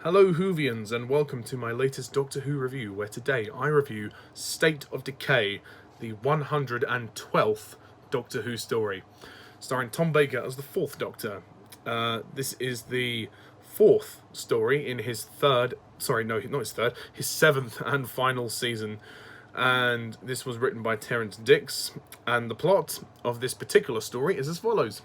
Hello Whovians and welcome to my latest Doctor Who review, where today I review State of Decay, the 112th Doctor Who story, starring Tom Baker as the 4th Doctor. This is the 4th story in his his 7th and final season, and this was written by Terrance Dicks, and the plot of this particular story is as follows.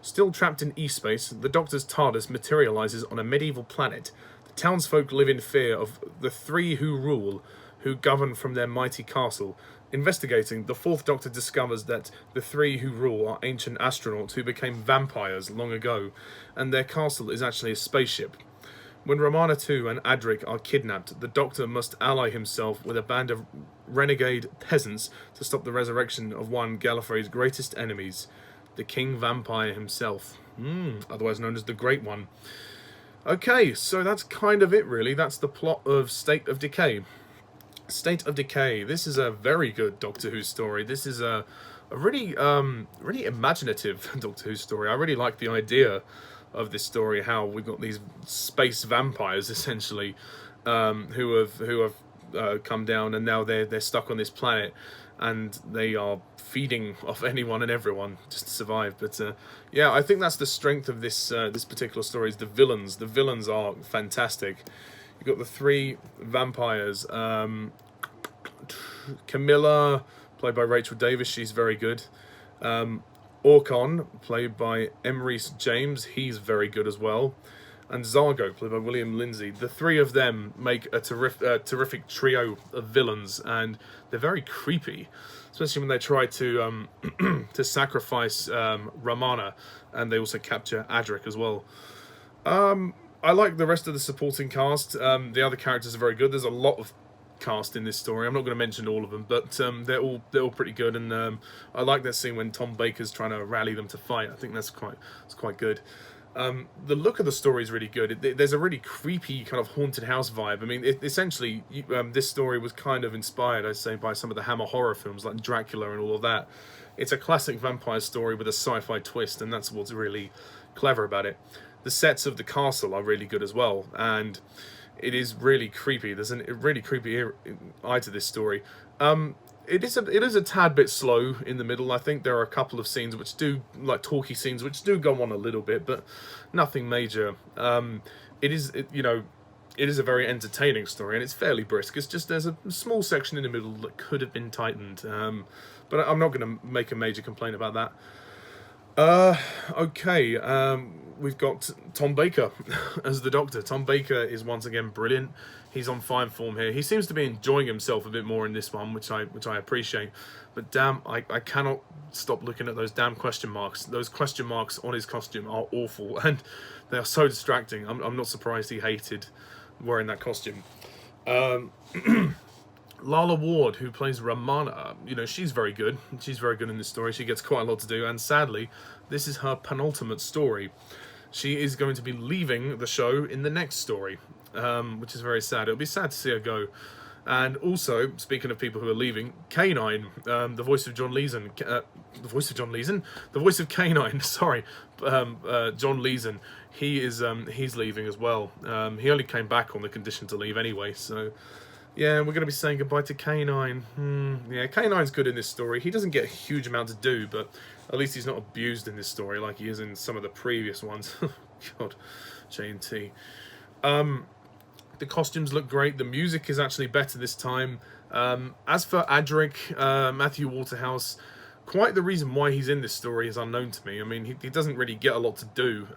Still trapped in E-space, the Doctor's TARDIS materializes on a medieval planet. The townsfolk live in fear of the three who rule, who govern from their mighty castle. Investigating, the 4th Doctor discovers that the three who rule are ancient astronauts who became vampires long ago, and their castle is actually a spaceship. When Romana 2 and Adric are kidnapped, the Doctor must ally himself with a band of renegade peasants to stop the resurrection of one Gallifrey's greatest enemies, the King Vampire himself, otherwise known as the Great One. Okay, so that's kind of it really. That's the plot of State of Decay. State of Decay. This is a very good Doctor Who story. This is a really imaginative Doctor Who story. I really like the idea of this story, how we've got these space vampires essentially, who have come down, and now they're stuck on this planet, and they are feeding off anyone and everyone just to survive. But yeah, I think that's the strength of this this particular story, is the villains. The villains are fantastic. You've got the three vampires. Camilla, played by Rachel Davies, she's very good. Orcon, played by Emrys James, he's very good as well. And Zargo, played by William Lindsay. The three of them make a terrific trio of villains, and they're very creepy, especially when they try to to sacrifice Romana, and they also capture Adric as well. I like the rest of the supporting cast. The other characters are very good. There's a lot of cast in this story. I'm not going to mention all of them, but they're all pretty good. And I like that scene when Tom Baker's trying to rally them to fight. I think that's quite good. The look of the story is really good. There's a really creepy kind of haunted house vibe. I mean, essentially, this story was kind of inspired, I'd say, by some of the Hammer horror films like Dracula and all of that. It's a classic vampire story with a sci-fi twist, and that's what's really clever about it. The sets of the castle are really good as well, and it is really creepy. There's a really creepy eye to this story. It is a tad bit slow in the middle. I think there are a couple of scenes which do, like talky scenes, which do go on a little bit, but nothing major. It is a very entertaining story, and it's fairly brisk. It's just there's a small section in the middle that could have been tightened, but I'm not going to make a major complaint about that. Okay, we've got Tom Baker as the Doctor. Tom Baker is once again brilliant. He's on fine form here. He seems to be enjoying himself a bit more in this one, which I appreciate. But damn, I cannot stop looking at those damn question marks. Those question marks on his costume are awful, and they are so distracting. I'm not surprised he hated wearing that costume. Lalla Ward, who plays Romana, she's very good. She's very good in this story. She gets quite a lot to do, and sadly, this is her penultimate story. She is going to be leaving the show in the next story, which is very sad. It'll be sad to see her go. And also, speaking of people who are leaving, K9, the voice of John Leeson, the voice of K9, sorry, John Leeson, he's leaving as well. He only came back on the condition to leave anyway, so yeah, we're going to be saying goodbye to K9. Yeah, K9's good in this story. He doesn't get a huge amount to do, but at least he's not abused in this story like he is in some of the previous ones. God, J&T. The costumes look great. The music is actually better this time. As for Adric, Matthew Waterhouse, quite the reason why he's in this story is unknown to me. I mean, he doesn't really get a lot to do.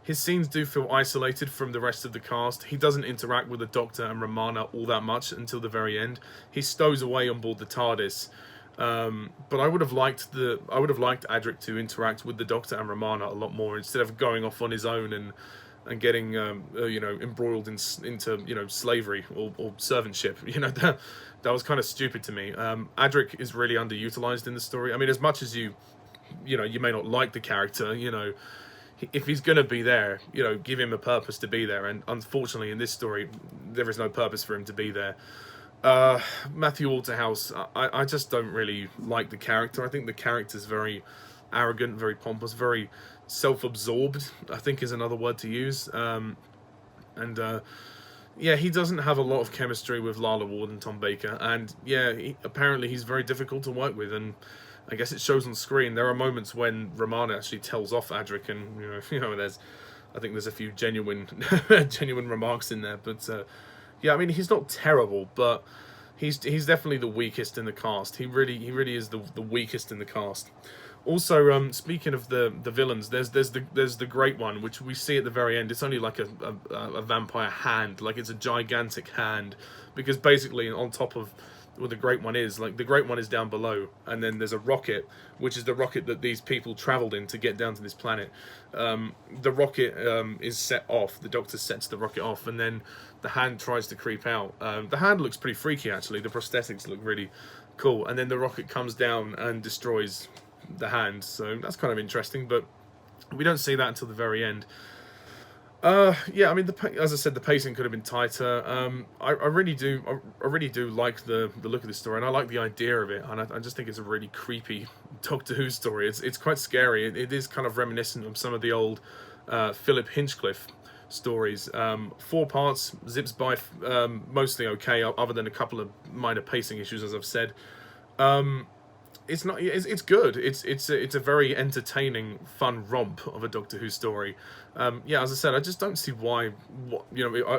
His scenes do feel isolated from the rest of the cast. He doesn't interact with the Doctor and Romana all that much until the very end. He stows away on board the TARDIS. But I would have liked Adric to interact with the Doctor and Romana a lot more, instead of going off on his own and getting embroiled into slavery or servantship. That was kind of stupid to me. Adric is really underutilized in the story. I mean, as much as you may not like the character, if he's going to be there, give him a purpose to be there. And unfortunately, in this story, there is no purpose for him to be there. Matthew Waterhouse, I just don't really like the character. I think the character's very arrogant, very pompous, very self-absorbed, I think is another word to use. And yeah, he doesn't have a lot of chemistry with Lalla Ward and Tom Baker, and yeah, apparently he's very difficult to work with, and I guess it shows on screen. There are moments when Romana actually tells off Adric, and I think there's a few genuine remarks in there, but yeah, I mean, he's not terrible, but he's definitely the weakest in the cast. He really is the weakest in the cast. Also, speaking of the villains, there's the Great One, which we see at the very end. It's only like a vampire hand, like it's a gigantic hand, because basically on top of what the Great One is, like the Great One is down below, and then there's a rocket, which is the rocket that these people travelled in to get down to this planet. The rocket is set off. The Doctor sets the rocket off, and then the hand tries to creep out. The hand looks pretty freaky, actually. The prosthetics look really cool, and then the rocket comes down and destroys the hand, so that's kind of interesting, but we don't see that until the very end. Yeah, I mean, as I said, the pacing could have been tighter. I really do like the look of this story, and I like the idea of it, and I just think it's a really creepy Doctor Who story. It's quite scary. It is kind of reminiscent of some of the old Philip Hinchcliffe stories. 4 parts, zips by, mostly okay, other than a couple of minor pacing issues, as I've said. It's not. It's good. It's a very entertaining, fun romp of a Doctor Who story. Yeah, as I said, I just don't see why. I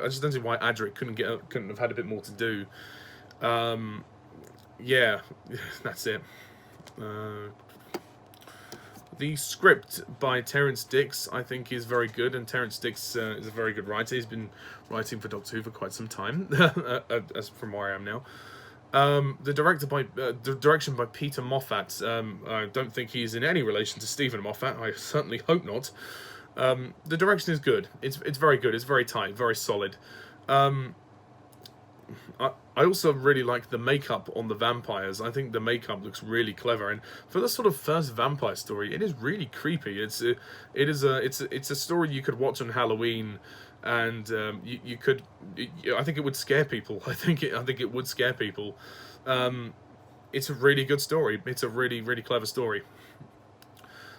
just don't see why Adric couldn't have had a bit more to do. Yeah, that's it. The script by Terrance Dicks, I think, is very good, and Terrance Dicks is a very good writer. He's been writing for Doctor Who for quite some time, as from where I am now. The direction by Peter Moffat. I don't think he's in any relation to Stephen Moffat. I certainly hope not. The direction is good. It's very good. It's very tight, very solid. I also really like the makeup on the vampires. I think the makeup looks really clever, and for the sort of first vampire story, it is really creepy. It's a story you could watch on Halloween. And you could, I think it would scare people. I think it would scare people. It's a really good story. It's a really clever story.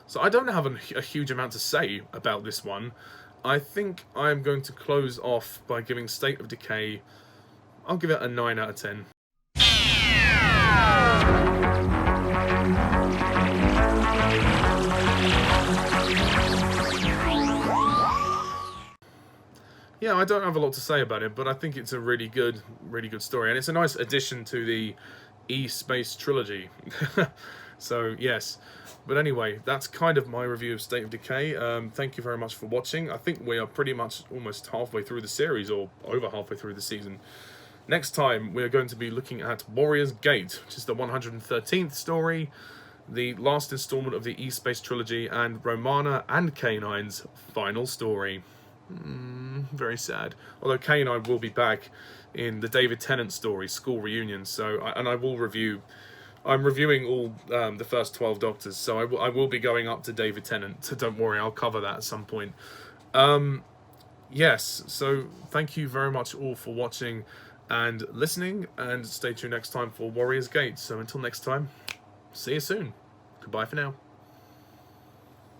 So I don't have a huge amount to say about this one. I think I'm going to close off by giving State of Decay. I'll give it a 9 out of 10. Yeah, I don't have a lot to say about it, but I think it's a really good story, and it's a nice addition to the E-Space trilogy. So yes, but anyway, that's kind of my review of State of Decay. Thank you very much for watching. I think we are pretty much almost halfway through the series, or over halfway through the season. Next time, we're going to be looking at Warrior's Gate, which is the 113th story, the last installment of the E-Space trilogy, and Romana and K9's final story. Very sad. Although K9 will be back in the David Tennant story, School Reunion. So, I will review. I'm reviewing all the first 12 Doctors, so I will be going up to David Tennant. So don't worry, I'll cover that at some point. Yes. So thank you very much all for watching and listening, and stay tuned next time for Warrior's Gate. So until next time, see you soon. Goodbye for now.